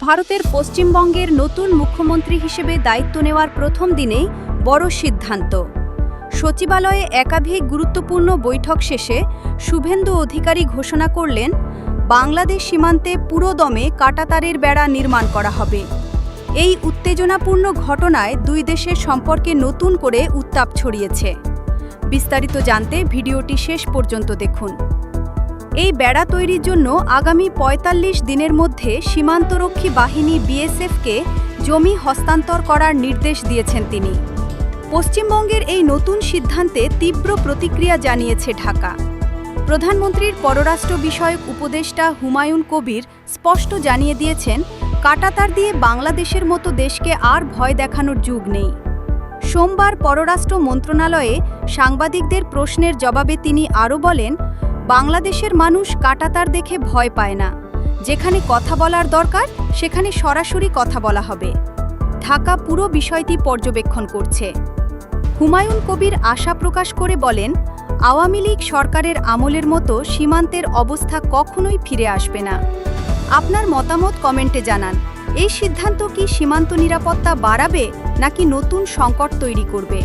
ভারতের পশ্চিমবঙ্গের নতুন মুখ্যমন্ত্রী হিসেবে দায়িত্ব নেওয়ার প্রথম দিনেই বড় সিদ্ধান্ত। সচিবালয়ে একাধিক গুরুত্বপূর্ণ বৈঠক শেষে শুভেন্দু অধিকারী ঘোষণা করলেন, বাংলাদেশ সীমান্তে পুরোদমে কাঁটাতারের বেড়া নির্মাণ করা হবে। এই উত্তেজনাপূর্ণ ঘটনায় দুই দেশের সম্পর্কে নতুন করে উত্তাপ ছড়িয়েছে। বিস্তারিত জানতে ভিডিওটি শেষ পর্যন্ত দেখুন। এই বেড়া তৈরির জন্য আগামী ৪৫ দিনের মধ্যে সীমান্তরক্ষী বাহিনী বিএসএফকে জমি হস্তান্তর করার নির্দেশ দিয়েছেন তিনি। পশ্চিমবঙ্গের এই নতুন সিদ্ধান্তে তীব্র প্রতিক্রিয়া জানিয়েছে ঢাকা। প্রধানমন্ত্রীর পররাষ্ট্র বিষয়ক উপদেষ্টা হুমায়ুন কবির স্পষ্ট জানিয়ে দিয়েছেন, কাঁটাতার দিয়ে বাংলাদেশের মতো দেশকে আর ভয় দেখানোর যুগ নেই। সোমবার পররাষ্ট্র মন্ত্রণালয়ে সাংবাদিকদের প্রশ্নের জবাবে তিনি আরও বলেন, বাংলাদেশের মানুষ কাঁটাতার দেখে ভয় পায় না। যেখানে কথা বলার দরকার সেখানে সরাসরি কথা বলা হবে। ঢাকা পুরো বিষয়টি পর্যবেক্ষণ করছে। হুমায়ুন কবির আশা প্রকাশ করে বলেন, আওয়ামী লীগ সরকারের আমলের মতো সীমান্তের অবস্থা কখনোই ফিরে আসবে না। আপনার মতামত কমেন্টে জানান। এই সিদ্ধান্ত কি সীমান্ত নিরাপত্তা বাড়াবে নাকি নতুন সংকট তৈরি করবে?